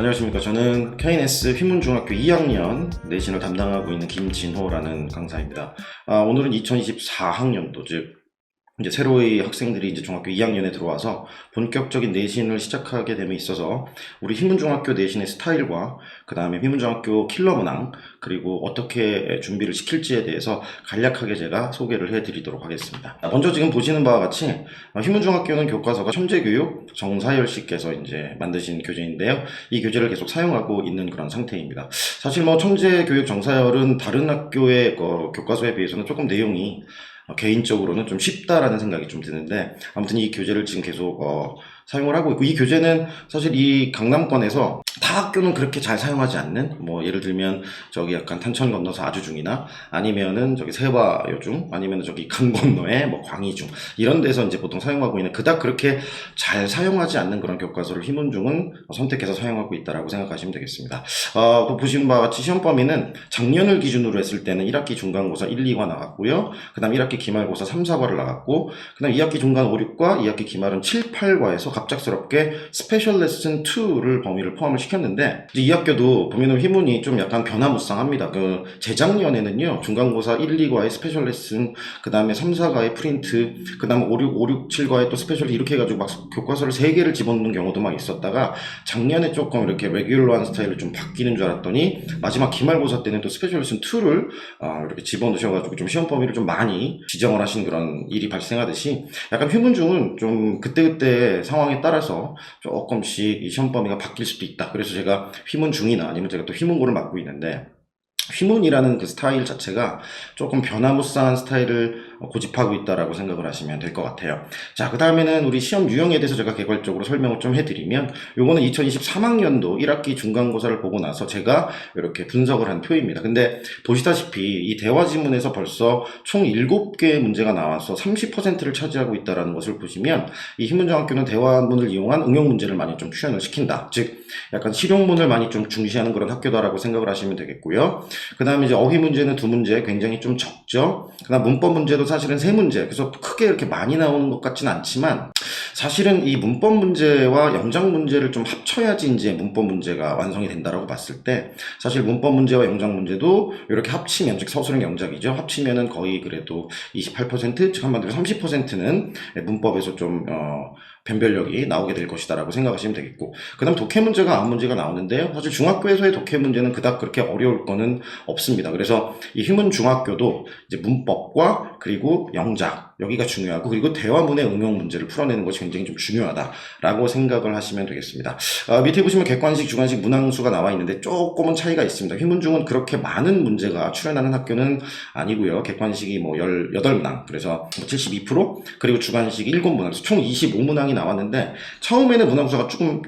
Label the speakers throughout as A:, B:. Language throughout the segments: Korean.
A: 안녕하십니까. 저는 KNS 휘문중학교 2학년 내신을 담당하고 있는 김진호라는 강사입니다. 오늘은 2024학년도, 즉 이제 새로이 학생들이 이제 중학교 2학년에 들어와서 본격적인 내신을 시작하게 됨에 있어서 우리 휘문중학교 내신의 스타일과 그 다음에 휘문중학교 킬러 문항, 그리고 어떻게 준비를 시킬지에 대해서 간략하게 제가 소개를 해드리도록 하겠습니다. 먼저 지금 보시는 바와 같이 휘문중학교는 교과서가 천재교육 정사열 씨께서 이제 만드신 교재인데요. 이 교재를 계속 사용하고 있는 그런 상태입니다. 사실 뭐 천재교육 정사열은 다른 학교의 교과서에 비해서는 조금 내용이 개인적으로는 좀 쉽다라는 생각이 좀 드는데, 아무튼 이 교재를 지금 계속 사용을 하고 있고, 이 교재는 사실 이 강남권에서 다 학교는 그렇게 잘 사용하지 않는, 뭐 예를 들면 저기 약간 탄천 건너서 아주중이나 아니면은 저기 세화여중, 아니면은 저기 강 건너에 뭐 광희중, 이런 데서 이제 보통 사용하고 있는, 그닥 그렇게 잘 사용하지 않는 그런 교과서를 휘문중은 선택해서 사용하고 있다라고 생각하시면 되겠습니다. 또 보시는 바와 같이 시험 범위는 작년을 기준으로 했을 때는 1학기 중간고사 1, 2과 나갔고요. 그 다음 1학기 기말고사 3, 4과를 나갔고, 그 다음 2학기 중간 5, 6과, 2학기 기말은 7, 8과에서 갑작스럽게 스페셜 레슨 2를 범위를 포함을 시켰는데, 이제 이 학교도 보면은 휘문이 좀 약간 변화무쌍합니다. 재작년에는요, 중간고사 1, 2과의 스페셜 레슨, 그 다음에 3, 4과의 프린트, 그 다음에 5, 6, 7과의 또 스페셜, 이렇게 해가지고 막 교과서를 3개를 집어넣는 경우도 막 있었다가, 작년에 조금 이렇게 레귤러한 스타일로 좀 바뀌는 줄 알았더니, 마지막 기말고사 때는 또 스페셜 레슨 2를 이렇게 집어넣으셔가지고 좀 시험 범위를 좀 많이 지정을 하신 그런 일이 발생하듯이, 약간 휘문중은 좀 그때그때 상황에 따라서 조금씩 이 시험 범위가 바뀔 수도 있다. 그래서 제가 휘문중이나 아니면 제가 또 휘문고를 맡고 있는데, 휘문이라는 그 스타일 자체가 조금 변화무쌍한 스타일을 고집하고 있다라고 생각을 하시면 될 것 같아요. 자, 그 다음에는 우리 시험 유형에 대해서 제가 개괄적으로 설명을 좀 해드리면, 요거는 2023학년도 1학기 중간고사를 보고 나서 제가 이렇게 분석을 한 표입니다. 근데 보시다시피 이 대화지문에서 벌써 총 7개의 문제가 나와서 30%를 차지하고 있다는 것을 보시면, 이 휘문중학교는 대화문을 이용한 응용 문제를 많이 좀 출연을 시킨다. 즉 약간 실용문을 많이 좀 중시하는 그런 학교다라고 생각을 하시면 되겠고요. 그 다음에 이제 어휘 문제는 2문제, 굉장히 좀 적죠. 그 다음 문법 문제도 사실은 3문제, 그래서 크게 이렇게 많이 나오는 것 같지는 않지만, 사실은 이 문법 문제와 영작 문제를 좀 합쳐야지 이제 문법 문제가 완성이 된다라고 봤을 때, 사실 문법 문제와 영작 문제도 이렇게 합치면, 즉 서술형 영작이죠, 합치면은 거의 그래도 28%, 즉 한마디로 30%는 문법에서 좀 변별력이 나오게 될 것이다라고 생각하시면 되겠고, 그 다음 독해 문제가 9문제가 나오는데요. 사실 중학교에서의 독해 문제는 그닥 그렇게 어려울 거는 없습니다. 그래서 이 휘문중학교도 이제 문법과 그리고 영작, 여기가 중요하고, 그리고 대화문의 응용 문제를 풀어내는 것이 굉장히 좀 중요하다라고 생각을 하시면 되겠습니다. 밑에 보시면 객관식, 주관식, 문항수가 나와 있는데 조금은 차이가 있습니다. 휘문중은 그렇게 많은 문제가 출연하는 학교는 아니고요. 객관식이 뭐 18문항, 그래서 72%, 그리고 주관식이 7문항, 총 25문항이 나왔는데, 처음에는 문항수가 조금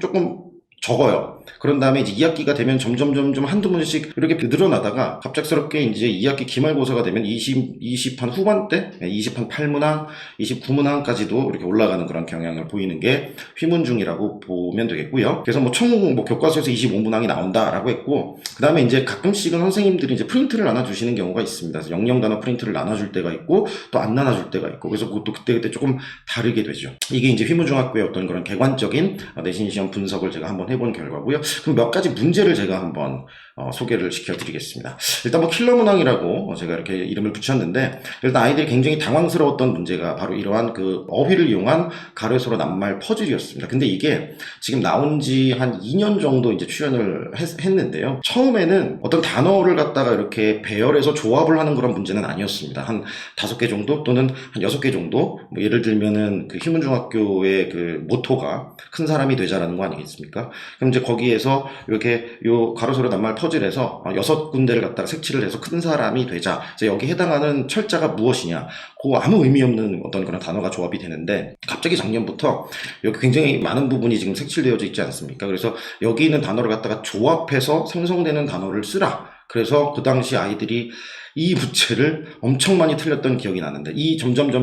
A: 적어요. 그런 다음에 이제 2학기가 되면 점점 한두 문제씩 이렇게 늘어나다가 갑작스럽게 이제 2학기 기말고사가 되면 20판 후반대, 20판 8문항, 29문항까지도 이렇게 올라가는 그런 경향을 보이는 게 휘문중이라고 보면 되겠고요. 그래서 뭐 총 교과서에서 25문항이 나온다라고 했고, 그 다음에 이제 가끔씩은 선생님들이 이제 프린트를 나눠주시는 경우가 있습니다. 그래서 영영 단어 프린트를 나눠줄 때가 있고, 또 안 나눠줄 때가 있고, 그래서 그것도 그때 조금 다르게 되죠. 이게 이제 휘문중학교의 어떤 그런 객관적인 내신 시험 분석을 제가 한번 해본 결과고요. 그럼 몇 가지 문제를 제가 한번 소개를 시켜드리겠습니다. 일단 뭐 킬러 문항이라고 제가 이렇게 이름을 붙였는데, 일단 아이들이 굉장히 당황스러웠던 문제가 바로 이러한 그 어휘를 이용한 가로세로 낱말 퍼즐이었습니다. 근데 이게 지금 나온 지 한 2년 정도 이제 출연을 했는데요. 처음에는 어떤 단어를 갖다가 이렇게 배열해서 조합을 하는 그런 문제는 아니었습니다. 한 5개 정도 또는 한 6개 정도, 뭐 예를 들면은 그 휘문중학교의 그 모토가 큰 사람이 되자라는 거 아니겠습니까? 그럼 이제 거기에서 이렇게 요 가로세로 낱말 퍼즐에서 6군데를 갖다가 색칠을 해서 큰 사람이 되자, 이제 여기 해당하는 철자가 무엇이냐, 그 아무 의미 없는 어떤 그런 단어가 조합이 되는데, 갑자기 작년부터 여기 굉장히 많은 부분이 지금 색칠되어져 있지 않습니까? 그래서 여기 있는 단어를 갖다가 조합해서 생성되는 단어를 쓰라. 그래서 그 당시 아이들이 이 부채를 엄청 많이 틀렸던 기억이 나는데, 이 점점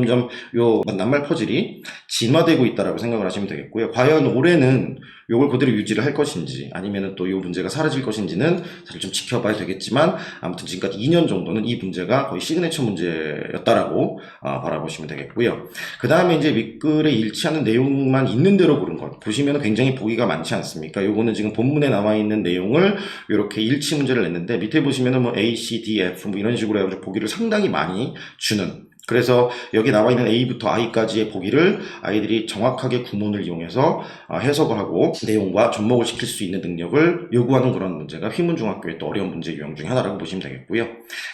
A: 요 낱말 퍼즐이 진화되고 있다라고 생각을 하시면 되겠고요. 과연 올해는 요걸 그대로 유지를 할 것인지 아니면은 또 이 문제가 사라질 것인지는 사실 좀 지켜봐야 되겠지만 아무튼 지금까지 2년 정도는 이 문제가 거의 시그니처 문제였다라고 바라보시면 되겠고요. 그 다음에 이제 윗글에 일치하는 내용만 있는 대로 고른 것 보시면 굉장히 보기가 많지 않습니까? 요거는 지금 본문에 나와 있는 내용을 이렇게 일치 문제를 냈는데 밑에 보시면은 뭐 A, C, D, F 뭐 이런 식으로 해가지고 보기를 상당히 많이 주는 그래서 여기 나와 있는 A부터 I까지의 보기를 아이들이 정확하게 구문을 이용해서 해석을 하고 내용과 접목을 시킬 수 있는 능력을 요구하는 그런 문제가 휘문중학교의 또 어려운 문제 유형 중에 하나라고 보시면 되겠고요.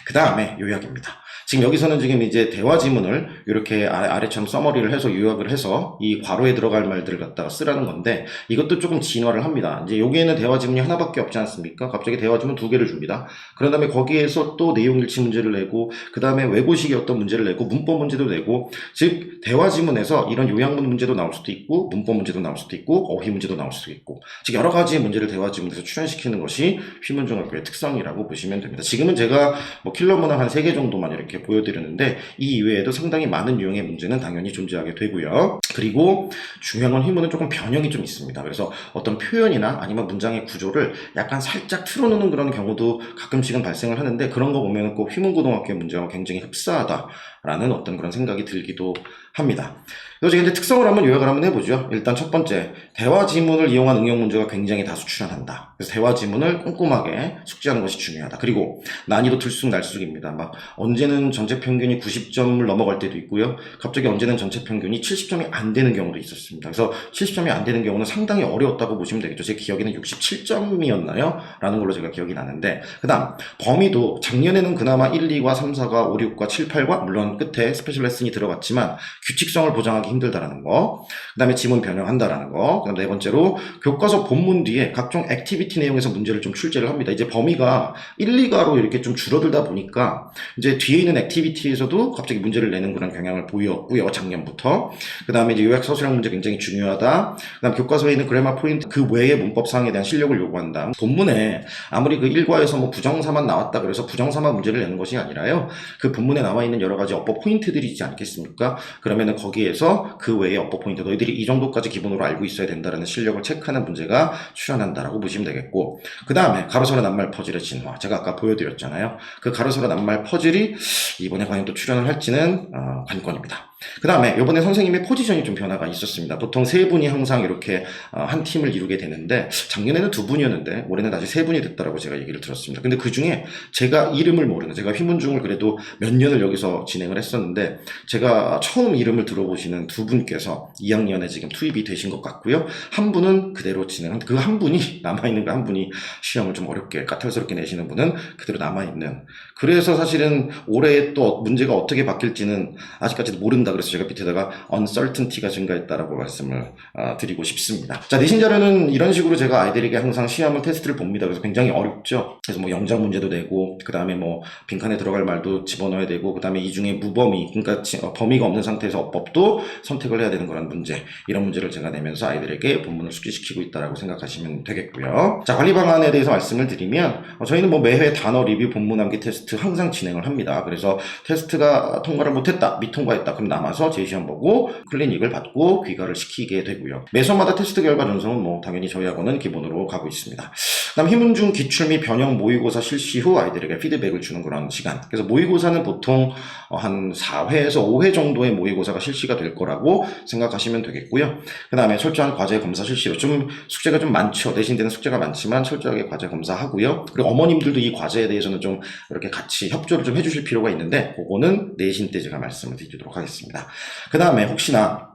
A: 그 다음에 요약입니다. 지금 여기서는 지금 이제 대화 지문을 이렇게 아래처럼 서머리를 해서 요약을 해서 이 괄호에 들어갈 말들을 갖다가 쓰라는 건데 이것도 조금 진화를 합니다. 이제 여기에는 대화 지문이 하나밖에 없지 않습니까? 갑자기 대화 지문 2개를 줍니다. 그런 다음에 거기에서 또 내용 일치 문제를 내고 그 다음에 외고식의 어떤 문제를 내고 문법 문제도 내고 즉 대화 지문에서 이런 요약문 문제도 나올 수도 있고 문법 문제도 나올 수도 있고 어휘 문제도 나올 수도 있고 즉 여러 가지의 문제를 대화 지문에서 출연시키는 것이 휘문중학교의 특성이라고 보시면 됩니다. 지금은 제가 뭐 킬러 문항 한 3개 정도만 이렇게 보여드렸는데 이 이외에도 상당히 많은 유형의 문제는 당연히 존재하게 되고요. 그리고 중요한 건 휘문은 조금 변형이 좀 있습니다. 그래서 어떤 표현이나 아니면 문장의 구조를 약간 살짝 틀어놓는 그런 경우도 가끔씩은 발생을 하는데 그런 거 보면 꼭 휘문고등학교의 문제와 굉장히 흡사하다라는 어떤 그런 생각이 들기도 합니다. 그래서 이제 특성을 한번 요약을 한번 해보죠. 일단 첫 번째, 대화 지문을 이용한 응용 문제가 굉장히 다수 출현한다. 그래서 대화 지문을 꼼꼼하게 숙지하는 것이 중요하다. 그리고 난이도 들쑥날쑥입니다. 막 언제는 전체 평균이 90점을 넘어갈 때도 있고요. 갑자기 언제는 전체 평균이 70점이 안 되는 경우도 있었습니다. 그래서 70점이 안 되는 경우는 상당히 어려웠다고 보시면 되겠죠. 제 기억에는 67점이었나요? 라는 걸로 제가 기억이 나는데 그 다음 범위도 작년에는 그나마 1, 2과 3, 4과 5, 6과 7, 8과 물론 끝에 스페셜 레슨이 들어갔지만 규칙성을 보장하기 힘들다라는 거, 그 다음에 지문 변형한다라는 거, 그 다음 네 번째로 교과서 본문 뒤에 각종 액티비티 내용에서 문제를 좀 출제를 합니다. 이제 범위가 1, 2가로 이렇게 좀 줄어들다 보니까 이제 뒤에 있는 액티비티에서도 갑자기 문제를 내는 그런 경향을 보였고요. 작년부터. 그 다음에 이제 요약 서술형 문제 굉장히 중요하다. 그 다음 교과서에 있는 그래머 포인트 그 외의 문법상에 대한 실력을 요구한다. 본문에 아무리 그 1과에서 뭐 부정사만 나왔다 그래서 부정사만 문제를 내는 것이 아니라요. 그 본문에 나와 있는 여러 가지 어법 포인트들이 있지 않겠습니까? 그러면은 거기에서 그 외의 어법 포인트 너희들이 이 정도까지 기본으로 알고 있어야 된다는 실력을 체크하는 문제가 출현한다라고 보시면 되겠고 그 다음에 가로세로 낱말 퍼즐의 진화 제가 아까 보여드렸잖아요. 그 가로세로 낱말 퍼즐이 이번에 과연 또 출연을 할지는 관건입니다. 그 다음에 이번에 선생님의 포지션이 좀 변화가 있었습니다. 보통 3분이 항상 이렇게 한 팀을 이루게 되는데 작년에는 2분이었는데 올해는 다시 3분이 됐다라고 제가 얘기를 들었습니다. 근데 그 중에 제가 이름을 모르는 제가 휘문중을 그래도 몇 년을 여기서 진행을 했었는데 제가 처음 이름을 들어보시는 2분께서 2학년에 지금 투입이 되신 것 같고요. 한 분은 그대로 진행한 그 한 분이 남아있는 그 한 분이 시험을 좀 어렵게 까탈스럽게 내시는 분은 그대로 남아있는 그래서 사실은 올해 또 문제가 어떻게 바뀔지는 아직까지도 모른다. 그래서 제가 밑에다가 uncertainty가 증가했다라고 말씀을 드리고 싶습니다. 자, 내신 자료는 이런 식으로 제가 아이들에게 항상 시험을 테스트를 봅니다. 그래서 굉장히 어렵죠. 그래서 뭐 영작 문제도 내고 그 다음에 뭐 빈칸에 들어갈 말도 집어넣어야 되고 그 다음에 이 중에 무범위 그러니까 범위가 없는 상태에서 어법도 선택을 해야 되는 그런 문제 이런 문제를 제가 내면서 아이들에게 본문을 숙지시키고 있다라고 생각하시면 되겠고요. 자, 관리 방안에 대해서 말씀을 드리면 저희는 뭐 매회 단어 리뷰 본문 암기 테스트 항상 진행을 합니다. 그래서 테스트가 통과를 못했다 미통과했다 그럼 남아서 재시험 보고 클리닉을 받고 귀가를 시키게 되고요. 매수마다 테스트 결과 전송은 뭐 당연히 저희 학원은 기본으로 가고 있습니다. 그다음 휘문중 기출 및 변형 모의고사 실시 후 아이들에게 피드백을 주는 그런 시간. 그래서 모의고사는 보통 한 4회에서 5회 정도의 모의고사가 실시가 될 거라고 생각하시면 되겠고요. 그 다음에 철저한 과제 검사 실시로 좀 숙제가 좀 많죠. 내신되는 숙제가 많지만 철저하게 과제 검사하고요. 그리고 어머님들도 이 과제에 대해서는 좀 이렇게 같이 협조를 좀 해주실 필요가 있는데 그거는 내신 때 제가 말씀을 드리도록 하겠습니다. 그 다음에 혹시나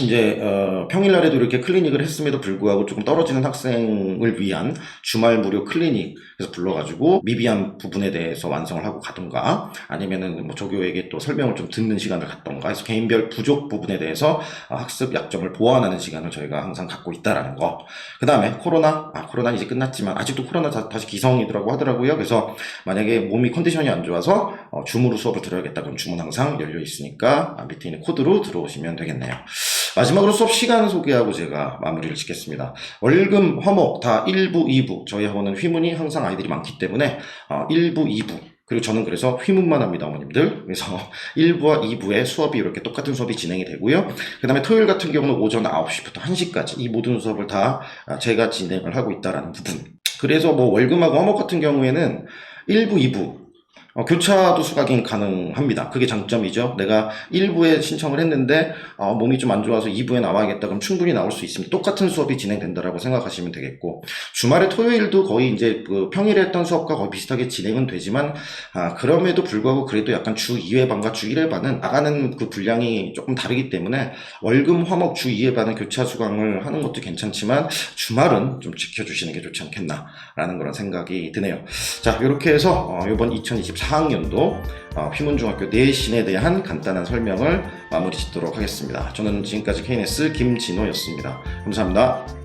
A: 이제 평일날에도 이렇게 클리닉을 했음에도 불구하고 조금 떨어지는 학생을 위한 주말 무료 클리닉 그래서 불러가지고 미비한 부분에 대해서 완성을 하고 가던가 아니면은 뭐 조교에게 또 설명을 좀 듣는 시간을 갖던가 해서 개인별 부족 부분에 대해서 학습 약점을 보완하는 시간을 저희가 항상 갖고 있다라는 거. 그 다음에 코로나 이제 끝났지만 아직도 코로나 다시 기성이더라고 하더라고요. 그래서 만약에 몸이 컨디션이 안 좋아서 줌으로 수업을 들어야겠다 그럼 줌은 항상 열려 있으니까 밑에 있는 코드로 들어오시면 되겠네요. 마지막으로 수업 시간 소개하고 제가 마무리를 짓겠습니다. 월금, 화목 다 1부, 2부 저희 학원은 휘문이 항상 아이들이 많기 때문에 1부, 2부 그리고 저는 그래서 휘문만 합니다, 어머님들. 그래서 1부와 2부의 수업이 이렇게 똑같은 수업이 진행이 되고요. 그 다음에 토요일 같은 경우는 오전 9시부터 1시까지 이 모든 수업을 다 제가 진행을 하고 있다라는 부분. 그래서 뭐 월금하고 화목 같은 경우에는 1부, 2부 교차도 수강이 가능합니다. 그게 장점이죠. 내가 1부에 신청을 했는데 몸이 좀 안 좋아서 2부에 나와야겠다. 그럼 충분히 나올 수 있으면 똑같은 수업이 진행된다라고 생각하시면 되겠고, 주말에 토요일도 거의 이제 그 평일에 했던 수업과 거의 비슷하게 진행은 되지만 그럼에도 불구하고 그래도 약간 주 2회 반과 주 1회 반은 나가는 그 분량이 조금 다르기 때문에 월금, 화목 주 2회 반은 교차 수강을 하는 것도 괜찮지만 주말은 좀 지켜주시는 게 좋지 않겠나라는 그런 생각이 드네요. 자, 이렇게 해서 이번 2024학년도 휘문중학교 내신에 대한 간단한 설명을 마무리 짓도록 하겠습니다. 저는 지금까지 KNS 김진호였습니다. 감사합니다.